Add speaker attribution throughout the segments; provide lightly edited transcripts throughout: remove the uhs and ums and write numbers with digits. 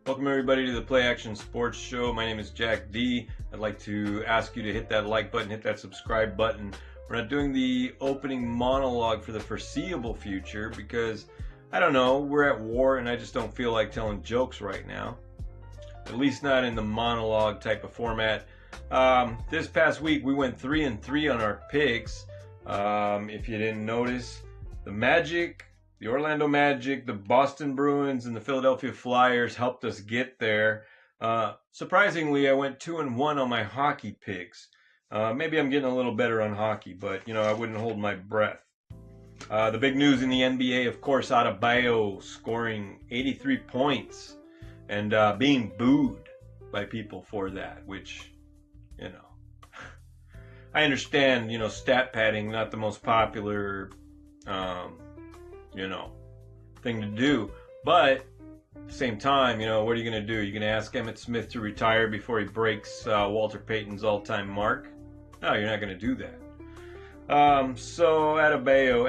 Speaker 1: Welcome everybody to the Play Action Sports Show. My name is Jack D. I'd like to ask you to hit that like button, hit that subscribe button. We're not doing the opening monologue for the foreseeable future because, I don't know, we're at war and I just don't feel like telling jokes right now. At least not in the monologue type of format. This past week we went 3-3 on our picks. If you didn't notice, the Magic, the Orlando Magic, the Boston Bruins, and the Philadelphia Flyers helped us get there. Surprisingly, I went 2-1 on my hockey picks. Maybe I'm getting a little better on hockey, but I wouldn't hold my breath. The big news in the NBA, of course, Adebayo scoring 83 points and being booed by people for that, which, I understand, stat padding, not the most popular, thing to do. But at the same time, what are you going to do? You're going to ask Emmitt Smith to retire before he breaks Walter Payton's all-time mark? No, you're not going to do that. So Adebayo.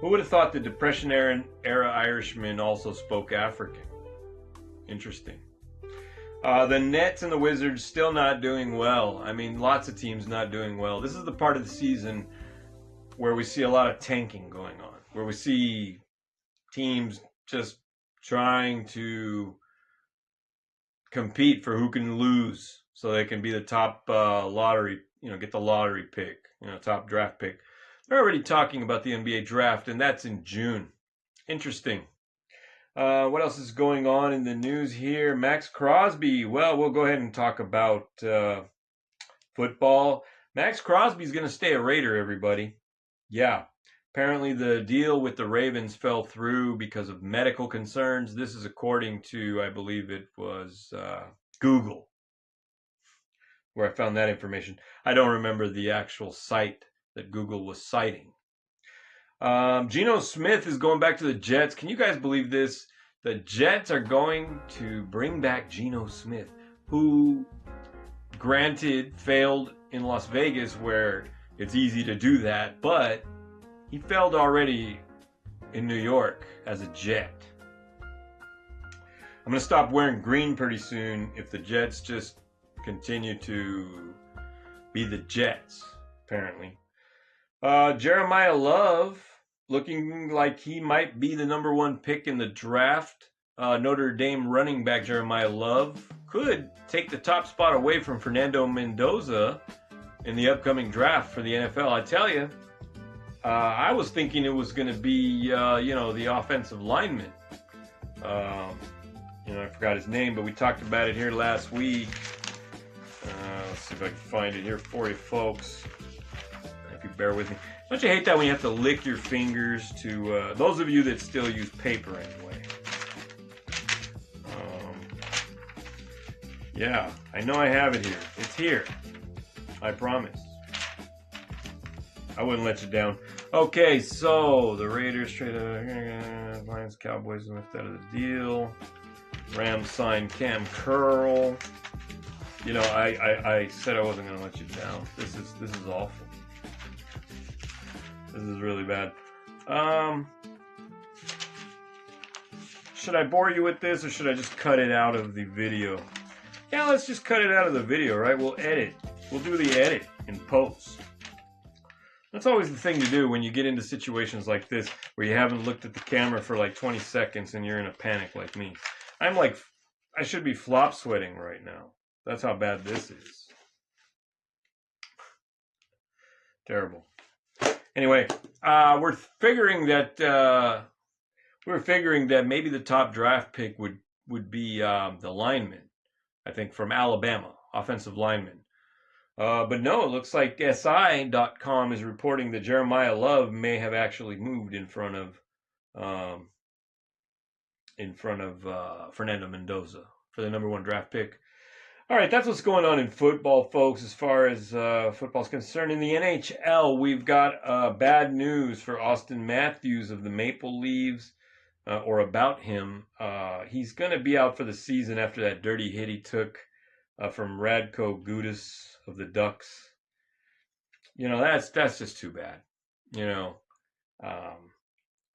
Speaker 1: Who would have thought the Depression era Irishman also spoke African? Interesting. The Nets and the Wizards still not doing well. I mean, lots of teams not doing well. This is the part of the season where we see a lot of tanking going on, where we see teams just trying to compete for who can lose so they can be the top lottery, get the lottery pick, top draft pick. They're already talking about the NBA draft, and that's in June. Interesting. What else is going on in the news here? Max Crosby. Well, we'll go ahead and talk about football. Max Crosby's going to stay a Raider, everybody. Yeah. Apparently the deal with the Ravens fell through because of medical concerns. This is according to, I believe it was Google, where I found that information. I don't remember the actual site that Google was citing. Geno Smith is going back to the Jets. Can you guys believe this? The Jets are going to bring back Geno Smith, who, granted, failed in Las Vegas, where it's easy to do that, but he failed already in New York as a Jet. I'm going to stop wearing green pretty soon if the Jets just continue to be the Jets, apparently. Jeremiah Love, looking like he might be the number one pick in the draft. Notre Dame running back Jeremiah Love could take the top spot away from Fernando Mendoza in the upcoming draft for the NFL. I tell you, I was thinking it was going to be, the offensive lineman. I forgot his name, but we talked about it here last week. Let's see if I can find it here for you folks. If you bear with me. Don't you hate that when you have to lick your fingers to, those of you that still use paper anyway. Yeah, I know I have it here. It's here. I promise. I wouldn't let you down. Okay, so the Raiders trade Lions, Cowboys left out of the deal. Rams signed Cam Curl. I said I wasn't going to let you down. This is awful. This is really bad. Should I bore you with this or should I just cut it out of the video? Yeah, let's just cut it out of the video, right? We'll edit. We'll do the edit in post. That's always the thing to do when you get into situations like this where you haven't looked at the camera for like 20 seconds and you're in a panic like me. I should be flop sweating right now. That's how bad this is. Terrible. Anyway, we're figuring that maybe the top draft pick would be the lineman, I think, from Alabama, offensive lineman. But no, it looks like SI.com is reporting that Jeremiah Love may have actually moved in front of Fernando Mendoza for the number one draft pick. All right, that's what's going on in football, folks, as far as football's concerned. In the NHL, we've got bad news for Austin Matthews of the Maple Leafs, or about him. He's going to be out for the season after that dirty hit he took from Radko Gudas of the Ducks. That's just too bad.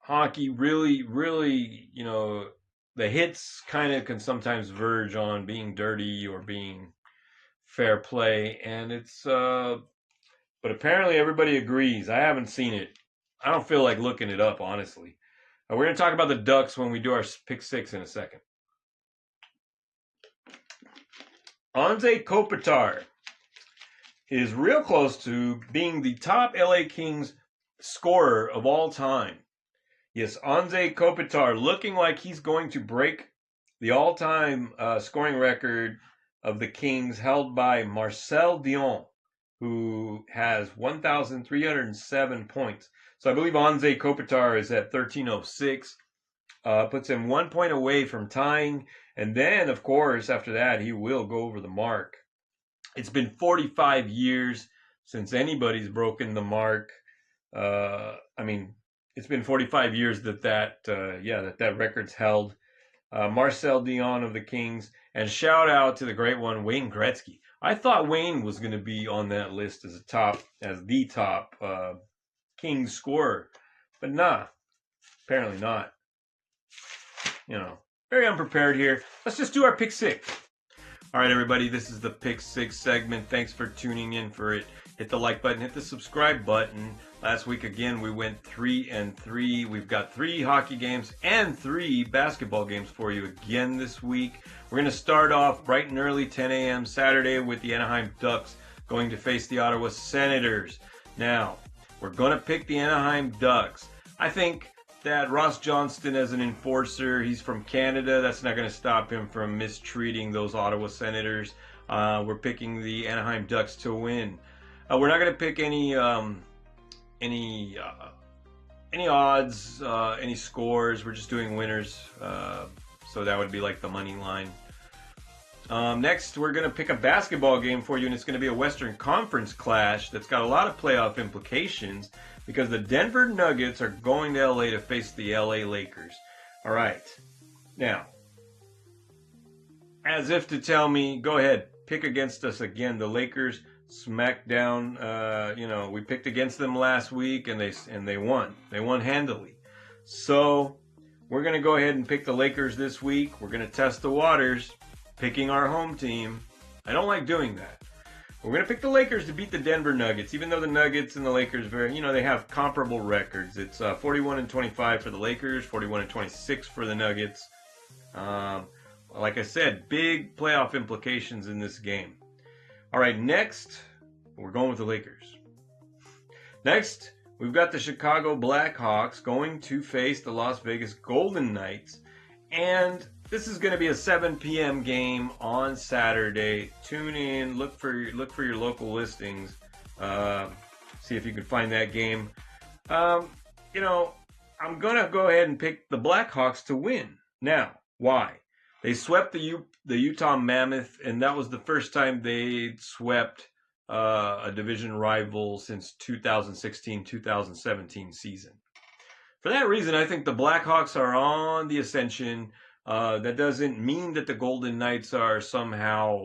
Speaker 1: hockey really, really, the hits kind of can sometimes verge on being dirty or being fair play, and but apparently everybody agrees. I haven't seen it. I don't feel like looking it up, honestly. We're going to talk about the Ducks when we do our pick six in a second. Anze Kopitar is real close to being the top LA Kings scorer of all time. Yes, Anze Kopitar looking like he's going to break the all-time scoring record of the Kings held by Marcel Dionne, who has 1,307 points. So I believe Anze Kopitar is at 1,306. Puts him 1 point away from tying. And then, of course, after that, he will go over the mark. It's been 45 years since anybody's broken the mark. It's been 45 years that record's held. Marcel Dionne of the Kings. And shout out to the great one, Wayne Gretzky. I thought Wayne was going to be on that list as the top Kings scorer. But nah, apparently not. Very unprepared here. Let's just do our pick six. All right, everybody, this is the pick six segment. Thanks for tuning in for it. Hit the like button, hit the subscribe button. Last week, again, we went 3-3. We've got 3 hockey games and 3 basketball games for you again this week. We're going to start off bright and early, 10 a.m. Saturday with the Anaheim Ducks going to face the Ottawa Senators. Now, we're going to pick the Anaheim Ducks. I think that Ross Johnston as an enforcer, he's from Canada. That's not going to stop him from mistreating those Ottawa Senators. We're picking the Anaheim Ducks to win. We're not going to pick any odds, any scores. We're just doing winners. So that would be like the money line. Next, we're going to pick a basketball game for you, and it's going to be a Western Conference clash that's got a lot of playoff implications because the Denver Nuggets are going to LA to face the LA Lakers. All right. Now, as if to tell me, go ahead, pick against us again. The Lakers smacked down, we picked against them last week and they won. They won handily. So we're going to go ahead and pick the Lakers this week. We're going to test the waters, picking our home team. I don't like doing that. We're going to pick the Lakers to beat the Denver Nuggets, even though the Nuggets and the Lakers they have comparable records. It's 41-25 for the Lakers, 41-26 for the Nuggets. Like I said, big playoff implications in this game. All right, next, we're going with the Lakers. Next, we've got the Chicago Blackhawks going to face the Las Vegas Golden Knights. And this is going to be a 7 p.m. game on Saturday. Tune in, look for your local listings. See if you can find that game. I'm going to go ahead and pick the Blackhawks to win. Now, why? They swept the Utah Mammoth, and that was the first time they swept a division rival since 2016-2017 season. For that reason, I think the Blackhawks are on the ascension. That doesn't mean that the Golden Knights are somehow,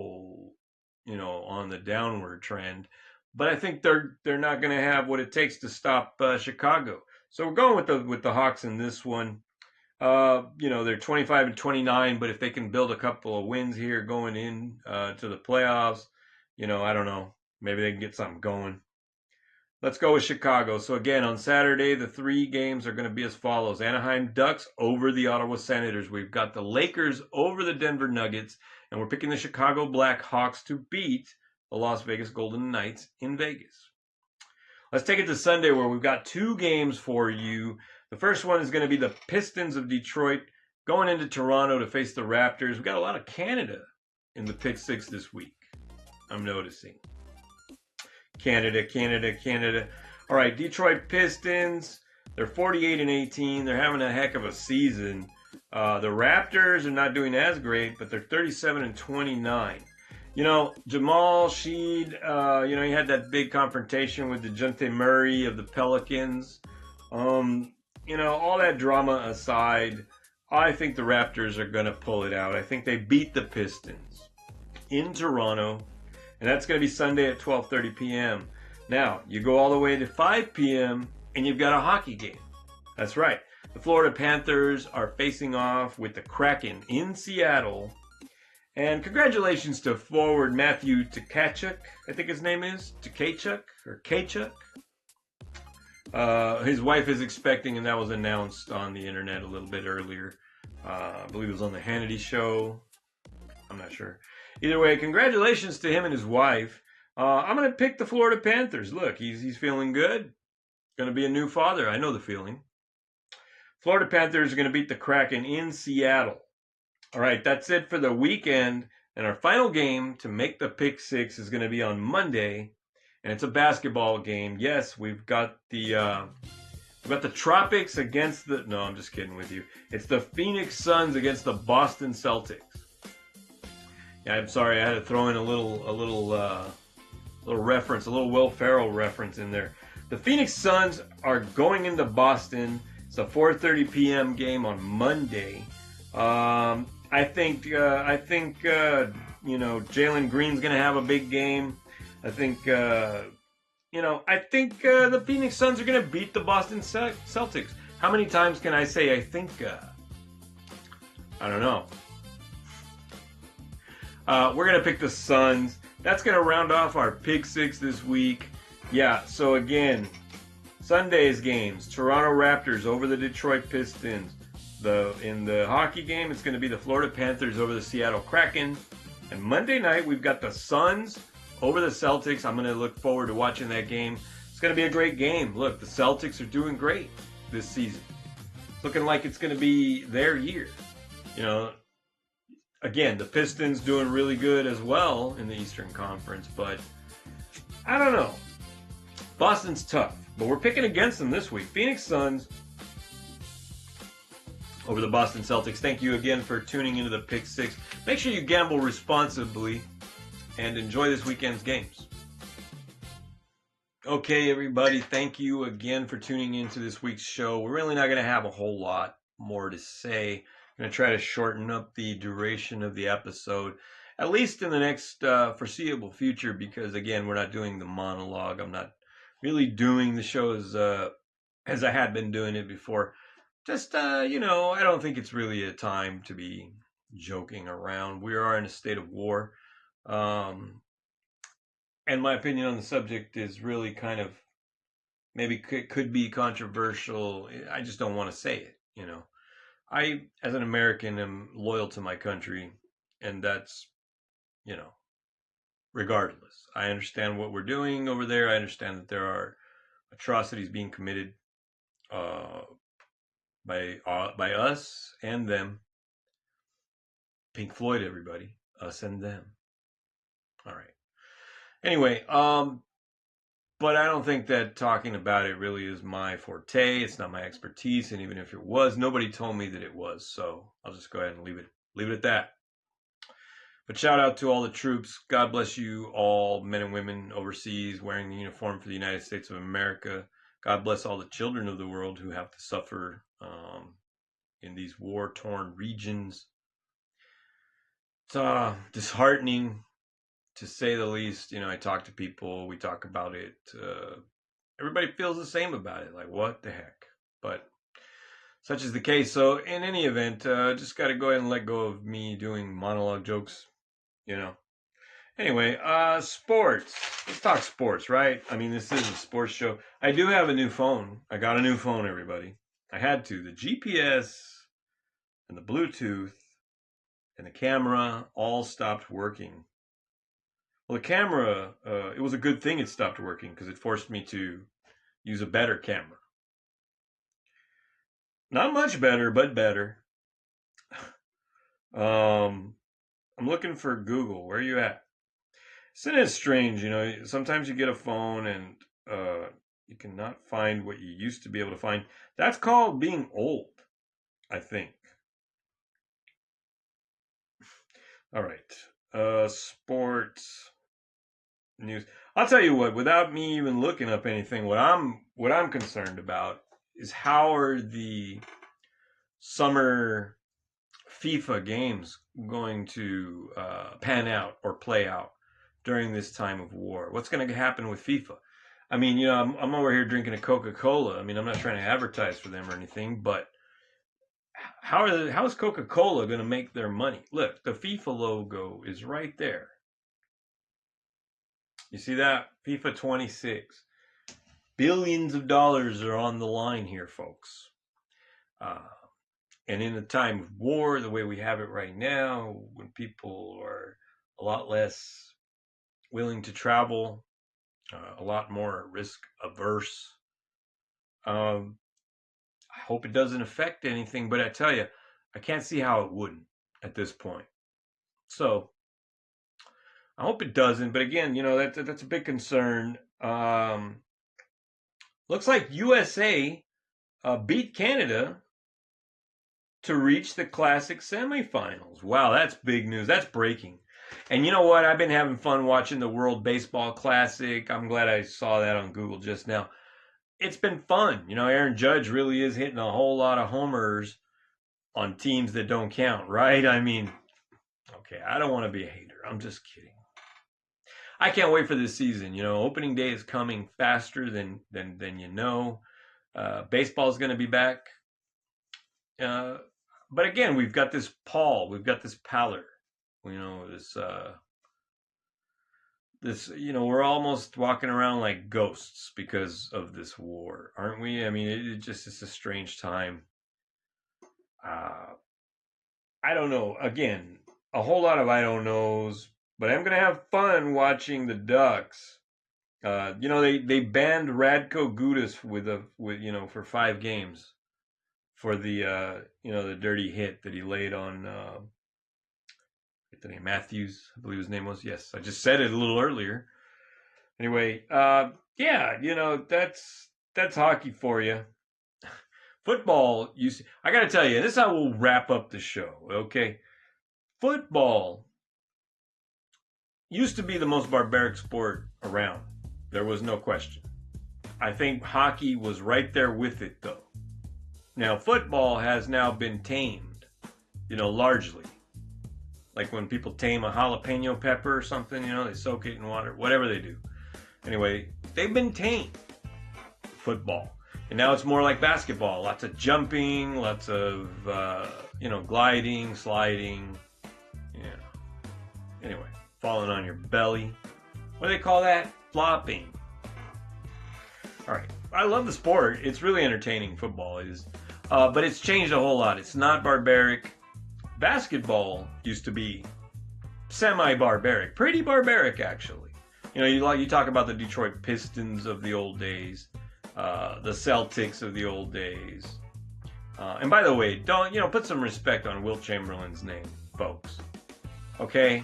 Speaker 1: on the downward trend. But I think they're not going to have what it takes to stop Chicago. So we're going with the Hawks in this one. They're 25-29, but if they can build a couple of wins here going in to the playoffs, I don't know. Maybe they can get something going. Let's go with Chicago. So again, on Saturday, the 3 games are going to be as follows. Anaheim Ducks over the Ottawa Senators. We've got the Lakers over the Denver Nuggets, and we're picking the Chicago Blackhawks to beat the Las Vegas Golden Knights in Vegas. Let's take it to Sunday, where we've got 2 games for you. The first one is going to be the Pistons of Detroit going into Toronto to face the Raptors. We've got a lot of Canada in the pick 6 this week, I'm noticing. Canada. All right, Detroit Pistons, they're 48-18. They're having a heck of a season. The Raptors are not doing as great, but they're 37-29. Jamal Sheed, he had that big confrontation with DeJounte Murray of the Pelicans. All that drama aside, I think the Raptors are going to pull it out. I think they beat the Pistons in Toronto, and that's going to be Sunday at 12:30 p.m. Now, you go all the way to 5 p.m., and you've got a hockey game. That's right. The Florida Panthers are facing off with the Kraken in Seattle. And congratulations to forward Matthew Tkachuk, I think his name is, Tkachuk or Kachuk. His wife is expecting, and that was announced on the internet a little bit earlier. I believe it was on the Hannity show. I'm not sure. Either way, congratulations to him and his wife. I'm going to pick the Florida Panthers. Look, he's feeling good. Going to be a new father. I know the feeling. Florida Panthers are going to beat the Kraken in Seattle. All right, that's it for the weekend. And our final game to make the Pick Six is going to be on Monday, and it's a basketball game. Yes, we've got the Tropics against the. No, I'm just kidding with you. It's the Phoenix Suns against the Boston Celtics. Yeah, I'm sorry, I had to throw in a little reference, a little Will Ferrell reference in there. The Phoenix Suns are going into Boston. It's a 4:30 p.m. game on Monday. I think Jalen Green's going to have a big game. I think the Phoenix Suns are going to beat the Boston Celtics. How many times can I say I think? I don't know. We're going to pick the Suns. That's going to round off our Pick Six this week. Yeah, so again, Sunday's games. Toronto Raptors over the Detroit Pistons. In the hockey game, it's going to be the Florida Panthers over the Seattle Kraken. And Monday night, we've got the Suns over the Celtics. I'm going to look forward to watching that game. It's going to be a great game. Look, the Celtics are doing great this season. Looking like it's going to be their year. Again, the Pistons doing really good as well in the Eastern Conference, but I don't know. Boston's tough, but we're picking against them this week. Phoenix Suns over the Boston Celtics. Thank you again for tuning into the Pick Six. Make sure you gamble responsibly and enjoy this weekend's games. Okay, everybody, thank you again for tuning into this week's show. We're really not going to have a whole lot more to say. I'm going to try to shorten up the duration of the episode, at least in the next foreseeable future, because, again, we're not doing the monologue. I'm not really doing the show as I had been doing it before. Just, I don't think it's really a time to be joking around. We are in a state of war. And my opinion on the subject is really kind of, maybe could be controversial. I just don't want to say it, I, as an American, am loyal to my country, and that's, regardless. I understand what we're doing over there. I understand that there are atrocities being committed by us and them. Pink Floyd, everybody. Us and them. All right. Anyway, but I don't think that talking about it really is my forte. It's not my expertise, and even if it was, nobody told me that it was. So I'll just go ahead and leave it at that. But shout out to all the troops. God bless you all, men and women overseas wearing the uniform for the United States of America. God bless all the children of the world who have to suffer in these war-torn regions. It's disheartening, to say the least. I talk to people, we talk about it. Everybody feels the same about it. Like, what the heck? But such is the case. So in any event, just got to go ahead and let go of me doing monologue jokes, Anyway, sports. Let's talk sports, right? I mean, this is a sports show. I do have a new phone. I got a new phone, everybody. I had to. The GPS and the Bluetooth and the camera all stopped working. Well, the camera, it was a good thing it stopped working because it forced me to use a better camera. Not much better, but better. I'm looking for Google. Where are you at? Isn't it strange, sometimes you get a phone and you cannot find what you used to be able to find. That's called being old, I think. All right. Sports news. I'll tell you what, without me even looking up anything, what I'm concerned about is how are the summer FIFA games going to pan out or play out during this time of war? What's going to happen with FIFA? I mean, I'm over here drinking a Coca-Cola. I mean, I'm not trying to advertise for them or anything, but how is Coca-Cola going to make their money? Look, the FIFA logo is right there. You see that? FIFA 26. Billions of dollars are on the line here, folks. And in a time of war, the way we have it right now, when people are a lot less willing to travel, a lot more risk averse, I hope it doesn't affect anything, but I tell you, I can't see how it wouldn't at this point. So I hope it doesn't. But again, that's a big concern. Looks like USA beat Canada to reach the Classic semifinals. Wow, that's big news. That's breaking. And you know what? I've been having fun watching the World Baseball Classic. I'm glad I saw that on Google just now. It's been fun. Aaron Judge really is hitting a whole lot of homers on teams that don't count, right? I mean, okay, I don't want to be a hater. I'm just kidding. I can't wait for this season. Opening day is coming faster than you know. Baseball's going to be back. But again, we've got this pall. We've got this pallor. We're almost walking around like ghosts because of this war, aren't we? I mean, it's a strange time. I don't know. Again, a whole lot of I don't knows, but I'm gonna have fun watching the Ducks. They banned Radko Gudas for 5 games for the the dirty hit that he laid on the name Matthews, I believe his name was. Yes, I just said it a little earlier. Anyway, that's hockey for you. Football, I got to tell you, this is how we'll wrap up the show, okay? Football used to be the most barbaric sport around. There was no question. I think hockey was right there with it, though. Now, football has now been tamed, largely. Like when people tame a jalapeno pepper or something, they soak it in water, whatever they do. Anyway, they've been tamed, football. And now it's more like basketball. Lots of jumping, lots of, gliding, sliding. Yeah. Anyway, falling on your belly. What do they call that? Flopping. All right. I love the sport. It's really entertaining, football is. But it's changed a whole lot. It's not barbaric. Basketball used to be semi-barbaric. Pretty barbaric, actually. You talk about the Detroit Pistons of the old days. The Celtics of the old days. And by the way, put some respect on Wilt Chamberlain's name, folks. Okay?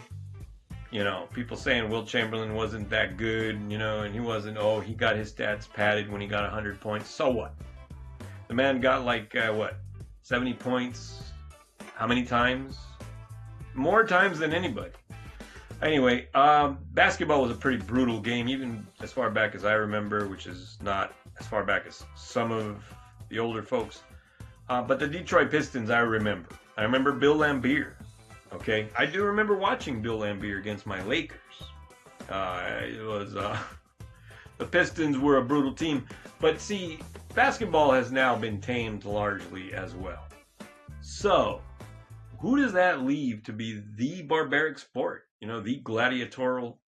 Speaker 1: People saying Wilt Chamberlain wasn't that good, and he wasn't, he got his stats padded when he got 100 points. So what? The man got 70 points? How many times? More times than anybody. Anyway, basketball was a pretty brutal game, even as far back as I remember, which is not as far back as some of the older folks. But the Detroit Pistons, I remember. I remember Bill Laimbeer. Okay, I do remember watching Bill Laimbeer against my Lakers. The Pistons were a brutal team. But see, basketball has now been tamed largely as well. So, who does that leave to be the barbaric sport? The gladiatorial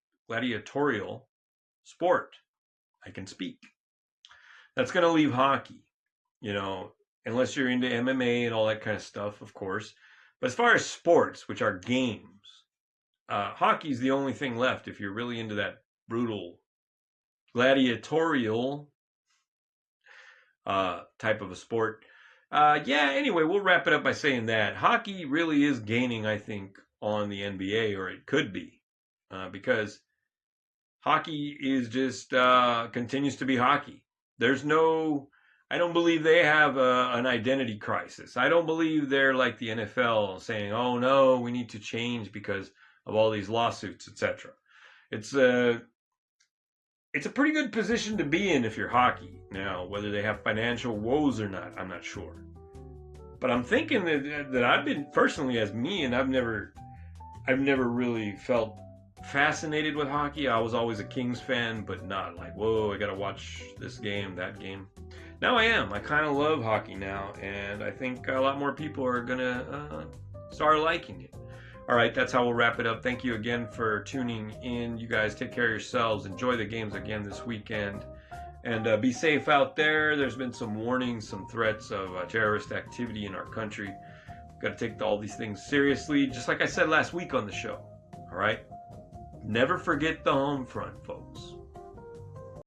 Speaker 1: sport. I can speak. That's going to leave hockey, unless you're into MMA and all that kind of stuff, of course. But as far as sports, which are games, hockey's the only thing left if you're really into that brutal gladiatorial type of a sport. Anyway, we'll wrap it up by saying that hockey really is gaining, I think, on the NBA, or it could be, because hockey is just continues to be hockey. I don't believe they have an identity crisis. I don't believe they're like the NFL saying, oh no, we need to change because of all these lawsuits, etc. It's a pretty good position to be in if you're hockey. Now, whether they have financial woes or not, I'm not sure. But I'm thinking that I've been personally as me, and I've never really felt fascinated with hockey. I was always a Kings fan, but not like, whoa, I gotta watch this game, that game. Now I am. I kind of love hockey now, and I think a lot more people are going to start liking it. All right, that's how we'll wrap it up. Thank you again for tuning in. You guys take care of yourselves. Enjoy the games again this weekend. And be safe out there. There's been some warnings, some threats of terrorist activity in our country. Got to take all these things seriously, just like I said last week on the show. All right? Never forget the home front, folks.